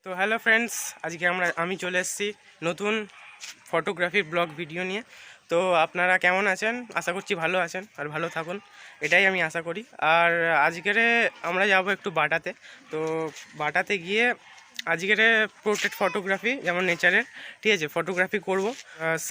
তো hello friends, আজকে আমি চলে এসেছি নতুন ফটোগ্রাফি ব্লগ ভিডিও নিয়ে। তো আপনারা কেমন আছেন? আশা করছি ভালো আছেন আর ভালো থাকুন, এটাই আমি আশা করি। আর আজকের আমরা যাব একটু বাটাতে। তো বাটাতে গিয়ে আজকের পোর্ট্রেট ফটোগ্রাফি, যেমন নেচারের, ঠিক আছে, ফটোগ্রাফি করব।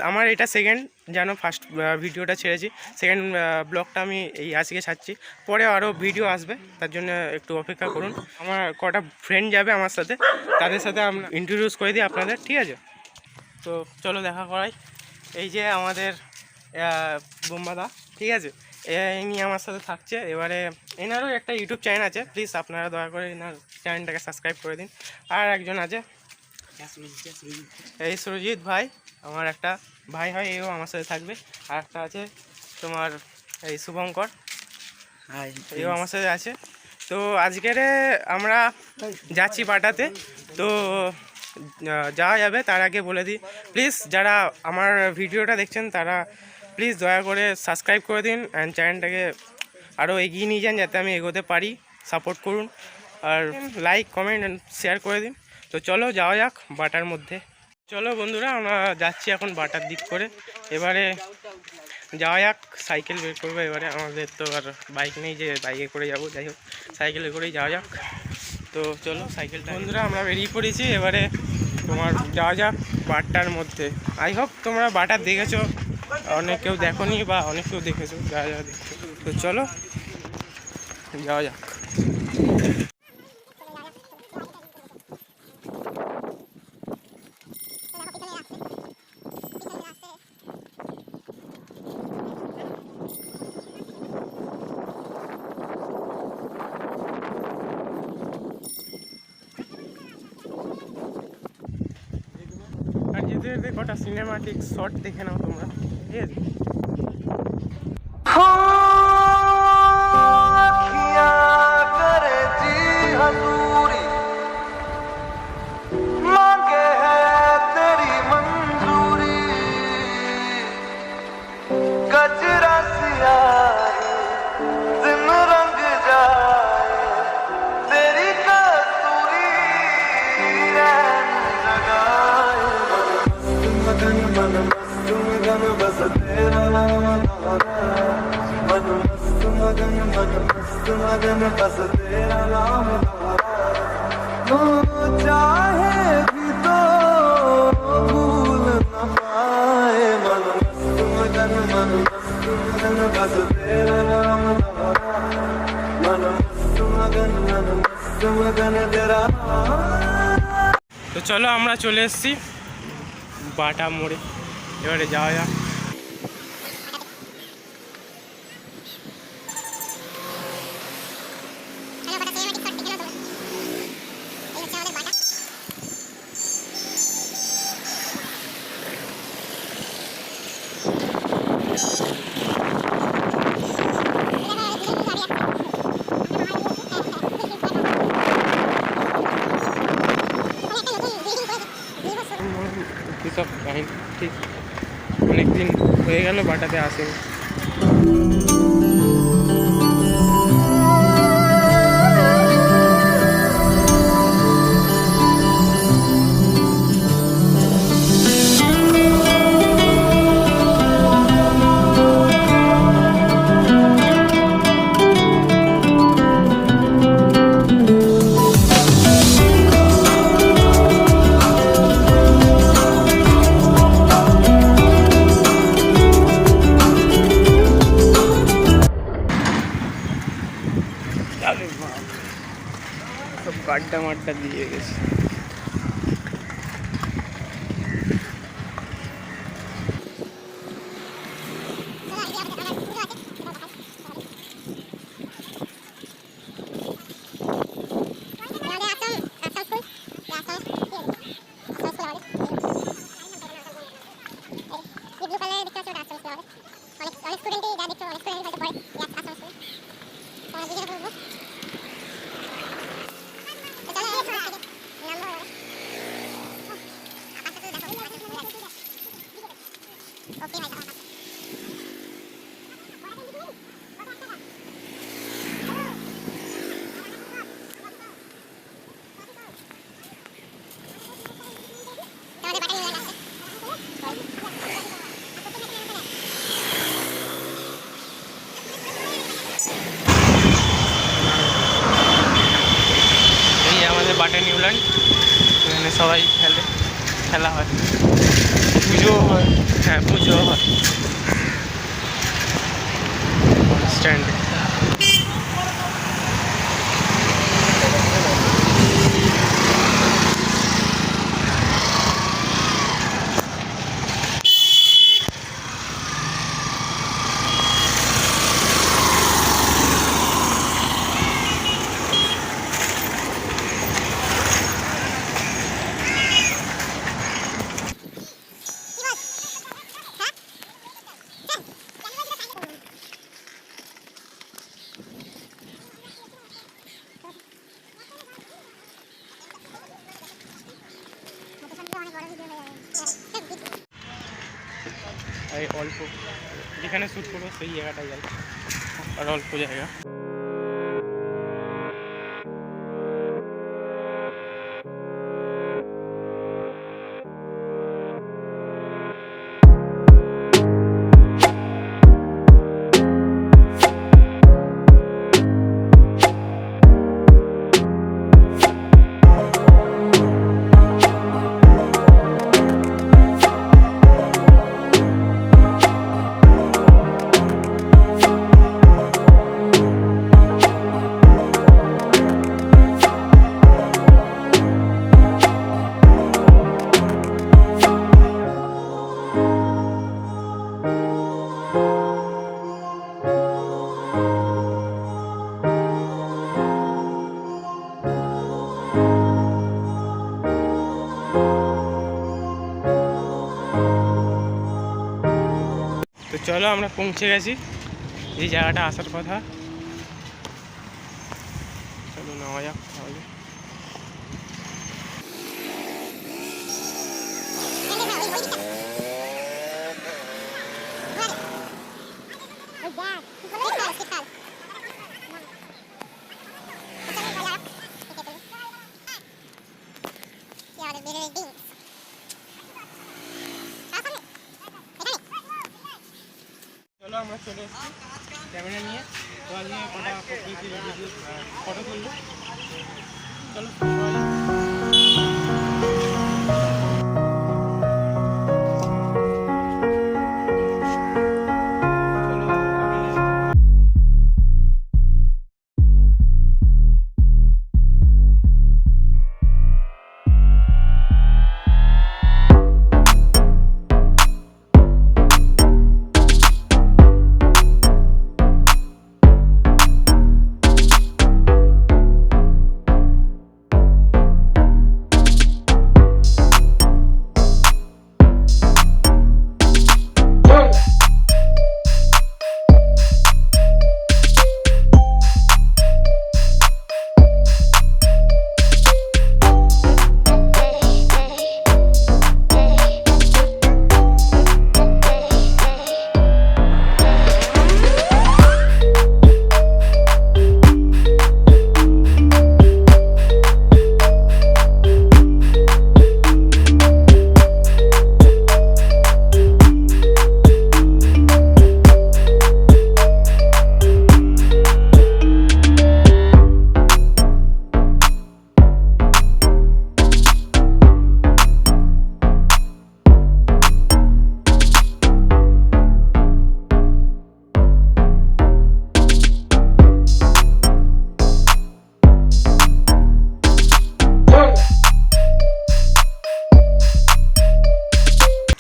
আমার এটা সেকেন্ড, যেন ফার্স্ট ভিডিওটা ছেড়েছি, সেকেন্ড ব্লগটা আমি এই আজকে ছাড়ছি। পরে আরও ভিডিও আসবে, তার জন্য একটু অপেক্ষা করুন। আমার কটা ফ্রেন্ড যাবে আমার সাথে, তাদের সাথে আমরা ইন্ট্রোডিউস করে দিই আপনাদের, ঠিক আছে? তো চলো দেখা করাই। এই যে আমাদের বোম্বাদা, ঠিক আছে, ইনি আমার সাথে থাকছে। এবারে এনারও একটা ইউটিউব চ্যানেল আছে, প্লিজ আপনারা দয়া করে এনার চ্যানেলটাকে সাবস্ক্রাইব করে দিন। আর একজন আছে, এই সুরজিৎ ভাই, আমার একটা ভাই হয়, এও আমার সাথে থাকবে। আর একটা আছে তোমার এই শুভঙ্কর, এও আমার সাথে আছে। তো আজকের আমরা যাচ্ছি বাটাতে। তো যাওয়া যাবে, তার আগে বলে দিই, প্লিজ যারা আমার ভিডিওটা দেখছেন তারা প্লিজ দয়া করে সাবস্ক্রাইব করে দিন অ্যান্ড চ্যানেলটাকে আরও এগিয়ে নিয়ে যান, যাতে আমি এগোতে পারি। সাপোর্ট করুন আর লাইক, কমেন্ট অ্যান্ড শেয়ার করে দিন। তো চলো যাওয়া যাক বাটার মধ্যে। চলো বন্ধুরা, আমরা যাচ্ছি এখন বাটার দিক করে। এবারে যাওয়া যাক, সাইকেল বের করবো। এবারে আমাদের তো আর বাইক নেই যে বাইকে করে যাবো, যাই হোক সাইকেলে করেই যাওয়া যাক। তো চলো সাইকেলটা, বন্ধুরা আমরা বেরিয়ে পড়েছি। এবারে তোমার যাওয়া যাক বাটার মধ্যে। আই হোপ তোমরা বাটার দেখেছো, অনেক কেউ দেখোনি বা অনেক কেউ দেখেছো, যারা যারা দেখছো। তো চলো যাওয়া যাক। আর যেতে যেতে কটা সিনেমাটিক শট দেখে নাও তোমরা, ঠিক আছে? बस तेरा नाम चाहे भी तो भूल न पाए। मन मस्त मगन बस तेरा नाम मन मस्त मगन तेरा। তো চলো আমরা চলে এসেছি বাটা মোড়ে, এবারে যাওয়া যাক। সব কাহিনী ঠিক, অনেকদিন হয়ে গেল বাটাতে আসেনি। সব গাড্ডা মাড্ডা দিয়ে গেছে। স্ট্যান্ড, এখানে সবাই খেলা হয়, পুজোও হয়। হ্যাঁ, পুজোও হয় স্ট্যান্ডে। এই অল্প যেখানে শ্যুট করবো সেই জায়গাটায় যাই, আর অল্প জায়গা। তো চলো আমরা পৌঁছে গেছি এই জায়গাটা আসার কথা। চলো নেওয়া যাক তাহলে। চলো আমরা চলে এসেছি ক্যামেরা নিয়ে, তোমার নিয়ে কটা ফটো তুলবো। চলো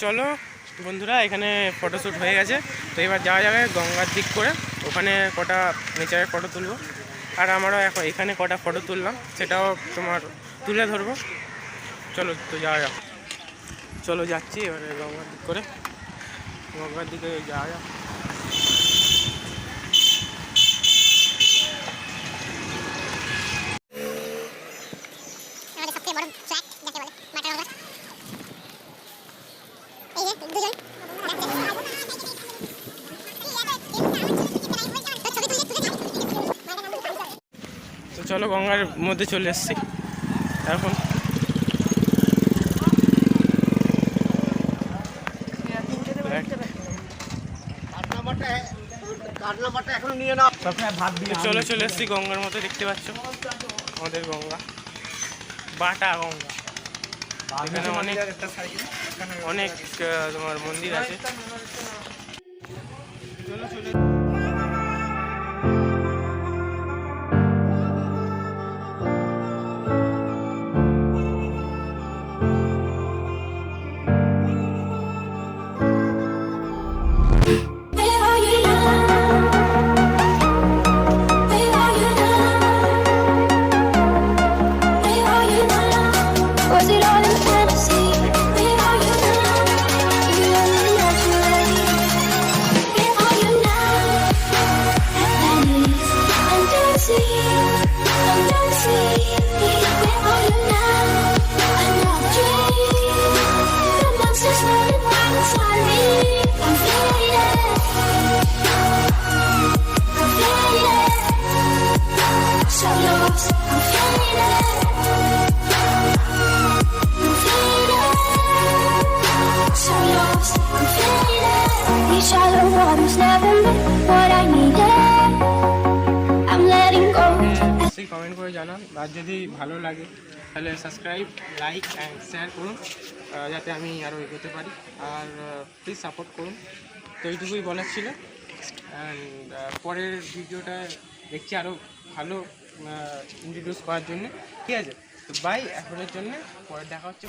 চলো বন্ধুরা, এখানে ফটোশ্যুট হয়ে গেছে। তো এবার যাওয়া যাবে গঙ্গার দিক করে, ওখানে কটা নেচারের ফটো তুলবো। আর আমারও এখন এখানে কটা ফটো তুললাম, সেটাও তোমার তুলে ধরবো। চলো তো যাওয়া যাক। চলো যাচ্ছি এবারে গঙ্গার দিক করে, গঙ্গার দিকে যাওয়া যাক। তো চলো গঙ্গার মধ্যে চলে এসছি এখন। চলো চলে এসছি গঙ্গার মধ্যে, দেখতে পাচ্ছ আমাদের গঙ্গা। বাটা গঙ্গা, এখানে অনেক অনেক তোমার মন্দির আছে। Was it all in fantasy? Where are you now? You only naturally. Where are you now? At Venice, I'm dancing. Where are you now? I'm not dreaming. The monsters running right inside me. I'm faded. So lost, I'm faded. So lost, I'm faded. These shallow waters never meant what I needed. I'm letting go. সেই comment করে জানান, আর যদি ভালো লাগে তাহলে subscribe, like and share করুন, যাতে আমি আরও এগোতে পারি। আর প্লিজ সাপোর্ট করুন। তো এইটুকুই বলার ছিল। অ্যান্ড পরের ভিডিওটা দেখছি আরও ভালো ইন্ট্রোডিউস করার জন্য, ঠিক আছে? তো বাই এখনের জন্য, পরে দেখা হচ্ছে।